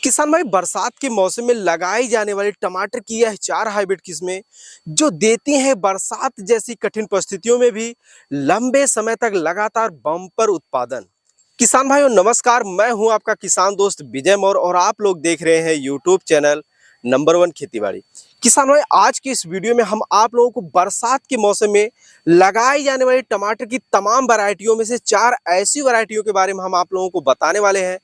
किसान भाई बरसात के मौसम में लगाई जाने वाली टमाटर की यह 4 हाइब्रिड किस्में जो देती हैं बरसात जैसी कठिन परिस्थितियों में भी लंबे समय तक लगातार बम्पर उत्पादन। किसान भाइयों नमस्कार, मैं हूं आपका किसान दोस्त विजय मौर्य और आप लोग देख रहे हैं यूट्यूब चैनल नंबर 1 खेतीबाड़ी। किसान भाई आज की इस वीडियो में हम आप लोगों को बरसात के मौसम में लगाई जाने वाली टमाटर की तमाम वैरायटियों में से 4 ऐसी वैरायटियों के बारे में हम आप लोगों को बताने वाले हैं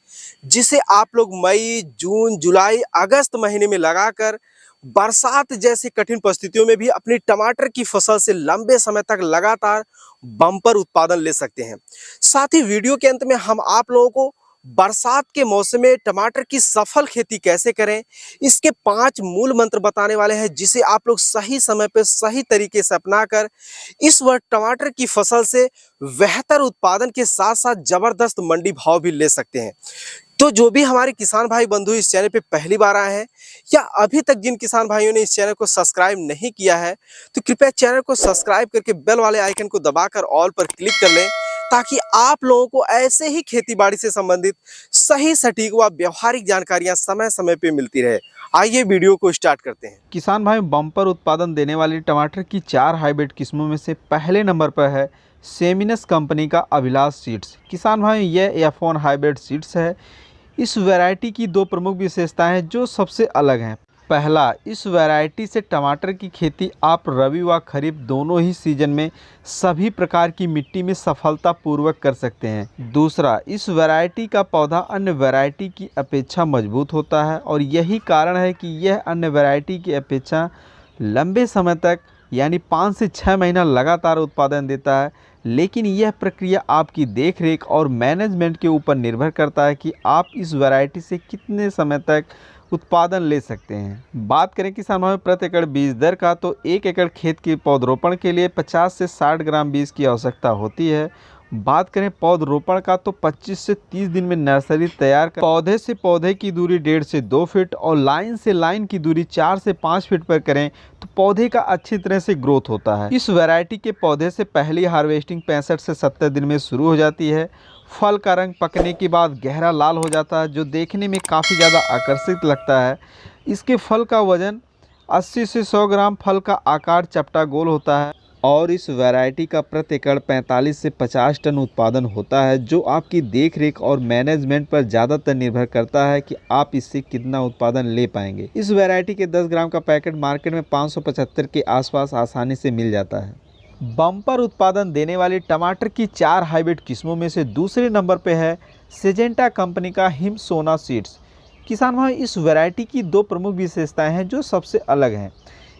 जिसे आप लोग मई, जून, जुलाई, अगस्त महीने में लगाकर बरसात जैसी कठिन परिस्थितियों में भी अपनी टमाटर की फसल से लंबे समय तक लगातार बम्पर उत्पादन ले सकते हैं। साथ ही वीडियो के अंत में हम आप लोगों को बरसात के मौसम में टमाटर की सफल खेती कैसे करें, इसके 5 मूल मंत्र बताने वाले हैं जिसे आप लोग सही समय पर सही तरीके से अपनाकर इस वर्ष टमाटर की फसल से बेहतर उत्पादन के साथ साथ जबरदस्त मंडी भाव भी ले सकते हैं। तो जो भी हमारे किसान भाई बंधु इस चैनल पे पहली बार आए हैं या अभी तक जिन किसान भाइयों ने इस चैनल को सब्सक्राइब नहीं किया है तो कृपया चैनल को सब्सक्राइब करके बेल वाले आइकन को दबाकर ऑल पर क्लिक कर लें ताकि आप लोगों को ऐसे ही खेती बाड़ी से संबंधित सही सटीक व व्यवहारिक जानकारियां समय समय पे मिलती रहे। आइए वीडियो को स्टार्ट करते हैं। किसान भाई बम्पर उत्पादन देने वाली टमाटर की 4 हाइब्रिड किस्मों में से पहले नंबर पर है सेमिनस कंपनी का अभिलाष सीड्स। किसान भाई यह F1 हाइब्रिड सीड्स है। इस वैरायटी की 2 प्रमुख विशेषताएं हैं जो सबसे अलग हैं। पहला, इस वैरायटी से टमाटर की खेती आप रबी व खरीफ दोनों ही सीजन में सभी प्रकार की मिट्टी में सफलतापूर्वक कर सकते हैं। दूसरा, इस वैरायटी का पौधा अन्य वैरायटी की अपेक्षा मजबूत होता है और यही कारण है कि यह अन्य वैरायटी की अपेक्षा लंबे समय तक यानी 5 से 6 महीना लगातार उत्पादन देता है। लेकिन यह प्रक्रिया आपकी देखरेख और मैनेजमेंट के ऊपर निर्भर करता है कि आप इस वैरायटी से कितने समय तक उत्पादन ले सकते हैं। बात करें किसान भाई प्रति एकड़ बीज दर का तो 1 एकड़ खेत के पौधरोपण के लिए 50 से 60 ग्राम बीज की आवश्यकता होती है। बात करें पौधरोपण का तो 25 से 30 दिन में नर्सरी तैयार कर पौधे से पौधे की दूरी 1.5 से 2 फीट और लाइन से लाइन की दूरी 4 से 5 फीट पर करें तो पौधे का अच्छी तरह से ग्रोथ होता है। इस वैरायटी के पौधे से पहली हार्वेस्टिंग 65 से 70 दिन में शुरू हो जाती है। फल का रंग पकने के बाद गहरा लाल हो जाता है जो देखने में काफ़ी ज़्यादा आकर्षित लगता है। इसके फल का वजन 80 से 100 ग्राम, फल का आकार चपटा गोल होता है और इस वैरायटी का प्रति एकड़ 45 से 50 टन उत्पादन होता है जो आपकी देखरेख और मैनेजमेंट पर ज़्यादातर निर्भर करता है कि आप इससे कितना उत्पादन ले पाएंगे। इस वैरायटी के 10 ग्राम का पैकेट मार्केट में 575 के आसपास आसानी से मिल जाता है। बम्पर उत्पादन देने वाली टमाटर की 4 हाइब्रिड किस्मों में से दूसरे नंबर पर है सिजेंटा कंपनी का हिम सोना सीड्स। किसान भाई इस वैरायटी की 2 प्रमुख विशेषताएं हैं जो सबसे अलग हैं।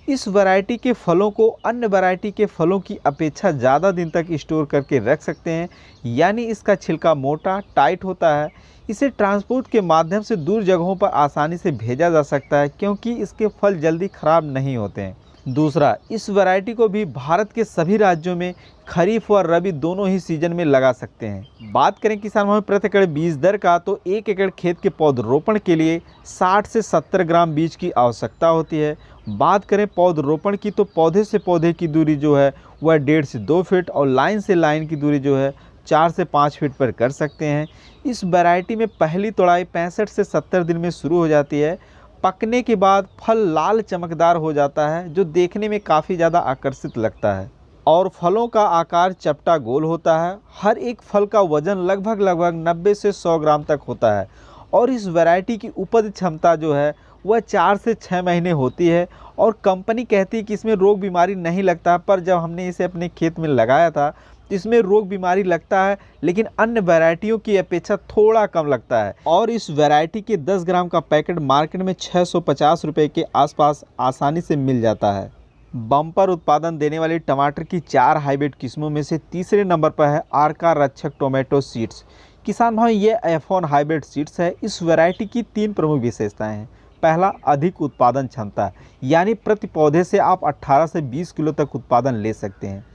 इस वैरायटी के फलों को अन्य वैरायटी के फलों की अपेक्षा ज़्यादा दिन तक स्टोर करके रख सकते हैं, यानी इसका छिलका मोटा टाइट होता है। इसे ट्रांसपोर्ट के माध्यम से दूर जगहों पर आसानी से भेजा जा सकता है क्योंकि इसके फल जल्दी खराब नहीं होते हैं। दूसरा, इस वैरायटी को भी भारत के सभी राज्यों में खरीफ व रबी दोनों ही सीजन में लगा सकते हैं। बात करें किसान भाई प्रति एकड़ बीज दर का तो 1 एकड़ खेत के पौधरोपण के लिए 60 से 70 ग्राम बीज की आवश्यकता होती है। बात करें पौधरोपण की तो पौधे से पौधे की दूरी जो है वह 1.5 से 2 फीट और लाइन से लाइन की दूरी जो है 4 से 5 फीट पर कर सकते हैं। इस वैरायटी में पहली तोड़ाई 65 से 70 दिन में शुरू हो जाती है। पकने के बाद फल लाल चमकदार हो जाता है जो देखने में काफ़ी ज़्यादा आकर्षित लगता है और फलों का आकार चपटा गोल होता है। हर एक फल का वजन लगभग 90 से 100 ग्राम तक होता है और इस वैरायटी की उपज क्षमता जो है वह 4 से 6 महीने होती है और कंपनी कहती है कि इसमें रोग बीमारी नहीं लगता, पर जब हमने इसे अपने खेत में लगाया था इसमें रोग बीमारी लगता है लेकिन अन्य वैरायटियों की अपेक्षा थोड़ा कम लगता है और इस वैरायटी के 10 ग्राम का पैकेट मार्केट में 650 रुपये के आसपास आसानी से मिल जाता है। बम्पर उत्पादन देने वाली टमाटर की 4 हाइब्रिड किस्मों में से तीसरे नंबर पर है आर्का रक्षक टोमेटो सीड्स। किसान भाई ये F1 हाइब्रिड सीड्स है। इस वैरायटी की 3 प्रमुख विशेषताएं हैं। पहला, अधिक उत्पादन क्षमता, यानी प्रति पौधे से आप 18 से 20 किलो तक उत्पादन ले सकते हैं।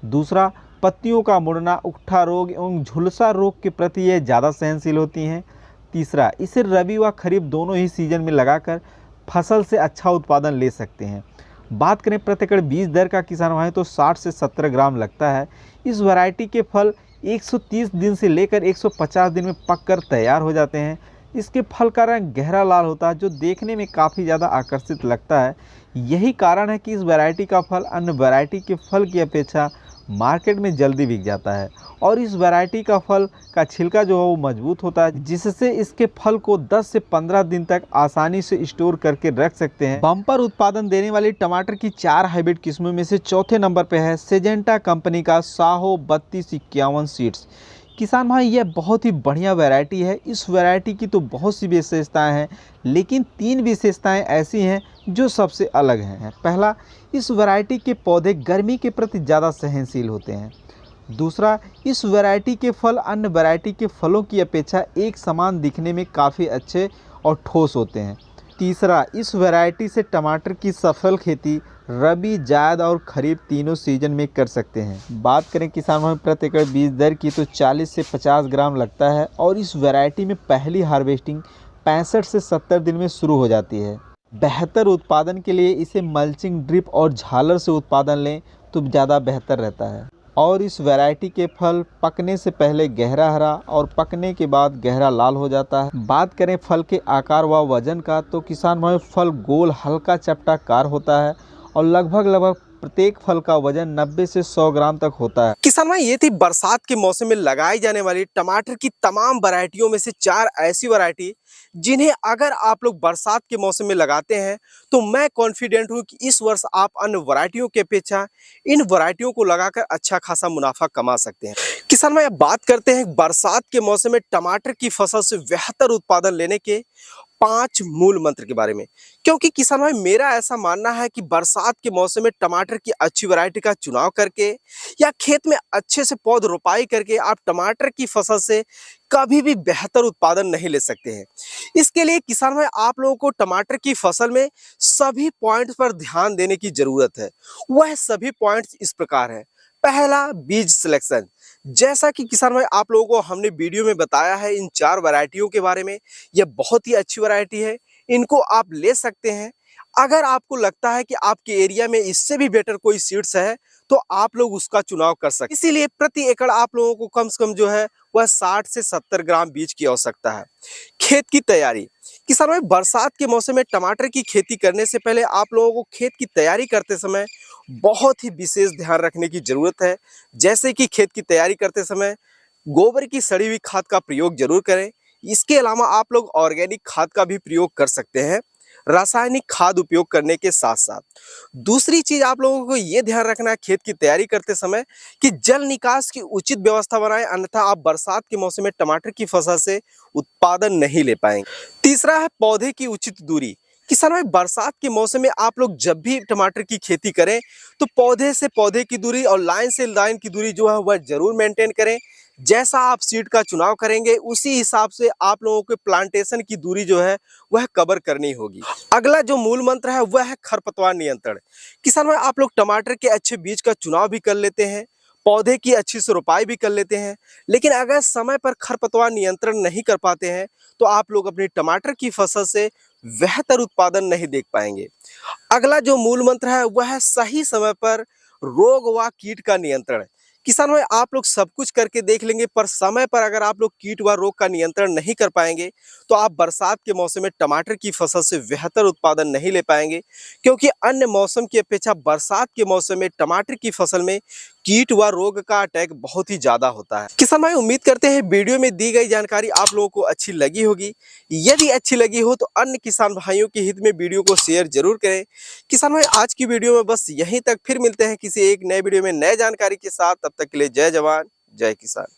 दूसरा, पत्तियों का मुड़ना, उकठा रोग एवं झुलसा रोग के प्रति ये ज़्यादा सहनशील होती हैं। तीसरा, इसे रबी व खरीफ दोनों ही सीजन में लगाकर फसल से अच्छा उत्पादन ले सकते हैं। बात करें प्रति एकड़ बीज दर का किसान भाई तो 60 से 70 ग्राम लगता है। इस वैरायटी के फल 130 दिन से लेकर 150 दिन में पककर तैयार हो जाते हैं। इसके फल का रंग गहरा लाल होता है जो देखने में काफ़ी ज़्यादा आकर्षित लगता है। यही कारण है कि इस वैरायटी का फल अन्य वैरायटी के फल की अपेक्षा मार्केट में जल्दी बिक जाता है। और इस वैरायटी का फल का छिलका जो है वो मजबूत होता है, जिससे इसके फल को 10 से 15 दिन तक आसानी से स्टोर करके रख सकते हैं। बम्पर उत्पादन देने वाली टमाटर की 4 हाइब्रिड किस्मों में से चौथे नंबर पे है सिजेंटा कंपनी का साहो 3251 सीड्स। किसान भाई, यह बहुत ही बढ़िया वैरायटी है। इस वैरायटी की तो बहुत सी विशेषताएं हैं, लेकिन 3 विशेषताएं ऐसी हैं जो सबसे अलग हैं। पहला, इस वैरायटी के पौधे गर्मी के प्रति ज़्यादा सहनशील होते हैं। दूसरा, इस वैरायटी के फल अन्य वैरायटी के फलों की अपेक्षा एक समान दिखने में काफ़ी अच्छे और ठोस होते हैं। तीसरा, इस वैरायटी से टमाटर की सफल खेती रबी, जायद और खरीफ तीनों सीजन में कर सकते हैं। बात करें किसान भाई प्रति एकड़ बीज दर की तो 40 से 50 ग्राम लगता है और इस वैरायटी में पहली हार्वेस्टिंग 65 से 70 दिन में शुरू हो जाती है। बेहतर उत्पादन के लिए इसे मल्चिंग, ड्रिप और झालर से उत्पादन लें तो ज़्यादा बेहतर रहता है। और इस वैरायटी के फल पकने से पहले गहरा हरा और पकने के बाद गहरा लाल हो जाता है। बात करें फल के आकार व वजन का तो किसान भाई फल गोल, हल्का चपटाकार होता है और लगभग प्रत्येक फल का वजन 90 से 100 ग्राम तक होता है। किसान भाई, ये थी बरसात के मौसम में लगाई जाने वाली टमाटर की तमाम वैरायटियों में से 4 ऐसी वैरायटी जिन्हें अगर आप लोग बरसात के मौसम में लगाते हैं तो मैं कॉन्फिडेंट हूं कि इस वर्ष आप अन्य वैरायटियों की अपेक्षा इन वैरायटियों को लगाकर अच्छा खासा मुनाफा कमा सकते हैं। किसान भाई, अब बात करते हैं बरसात के मौसम में टमाटर की फसल से बेहतर उत्पादन लेने के 5 मूल मंत्र के बारे में। क्योंकि किसान भाई, मेरा ऐसा मानना है कि बरसात के मौसम में टमाटर की अच्छी वैरायटी का चुनाव करके या खेत में अच्छे से पौध रोपाई करके आप टमाटर की फसल से कभी भी बेहतर उत्पादन नहीं ले सकते हैं। इसके लिए किसान भाई, आप लोगों को टमाटर की फसल में सभी पॉइंट्स पर ध्यान देने की जरूरत है। वह सभी पॉइंट्स इस प्रकार है। पहला, बीज सिलेक्शन। जैसा कि किसान भाई आप लोगों को हमने वीडियो में बताया है इन 4 वैरायटियों के बारे में, यह बहुत ही अच्छी वैरायटी है, इनको आप ले सकते हैं। अगर आपको लगता है कि आपके एरिया में इससे भी बेटर कोई सीड्स है तो आप लोग उसका चुनाव कर सकते हैं। इसीलिए प्रति एकड़ आप लोगों को कम से कम जो है वह 60 से 70 ग्राम बीज की आवश्यकता है। खेत की तैयारी। किसान भाई, बरसात के मौसम में टमाटर की खेती करने से पहले आप लोगों को खेत की तैयारी करते समय बहुत ही विशेष ध्यान रखने की जरूरत है। जैसे कि खेत की तैयारी करते समय गोबर की सड़ी हुई खाद का प्रयोग जरूर करें। इसके अलावा आप लोग ऑर्गेनिक खाद का भी प्रयोग कर सकते हैं, रासायनिक खाद उपयोग करने के साथ साथ। दूसरी चीज आप लोगों को यह ध्यान रखना है खेत की तैयारी करते समय कि जल निकास की उचित व्यवस्था बनाएं, अन्यथा आप बरसात के मौसम में टमाटर की फसल से उत्पादन नहीं ले पाएंगे। तीसरा है पौधे की उचित दूरी। किसान भाई, बरसात के मौसम में आप लोग जब भी टमाटर की खेती करें तो पौधे से पौधे की दूरी और लाइन से लाइन की दूरी जो है वह जरूर मेंटेन करें। जैसा आप सीड का चुनाव करेंगे उसी हिसाब से आप लोगों के प्लांटेशन की दूरी जो है वह कवर करनी होगी। अगला जो मूल मंत्र है वह है खरपतवार नियंत्रण। किसान भाई, आप लोग टमाटर के अच्छे बीज का चुनाव भी कर लेते हैं, पौधे की अच्छी से रोपाई भी कर लेते हैं, लेकिन अगर समय पर खरपतवार नियंत्रण नहीं कर पाते हैं तो आप लोग अपनी टमाटर की फसल से बेहतर उत्पादन नहीं देख पाएंगे। अगला जो मूल मंत्र है वह है सही समय पर रोग व कीट का नियंत्रण। किसान भाई, आप लोग सब कुछ करके देख लेंगे पर समय पर अगर आप लोग कीट व रोग का नियंत्रण नहीं कर पाएंगे तो आप बरसात के मौसम में टमाटर की फसल से बेहतर उत्पादन नहीं ले पाएंगे। क्योंकि अन्य मौसम की अपेक्षा बरसात के मौसम में टमाटर की फसल में कीट व रोग का अटैक बहुत ही ज्यादा होता है। किसान भाई, उम्मीद करते हैं वीडियो में दी गई जानकारी आप लोगों को अच्छी लगी होगी। यदि अच्छी लगी हो तो अन्य किसान भाइयों के हित में वीडियो को शेयर जरूर करें। किसान भाई, आज की वीडियो में बस यहीं तक, फिर मिलते हैं किसी एक नए वीडियो में नए जानकारी के साथ। तब तक के लिए जय जवान जय किसान।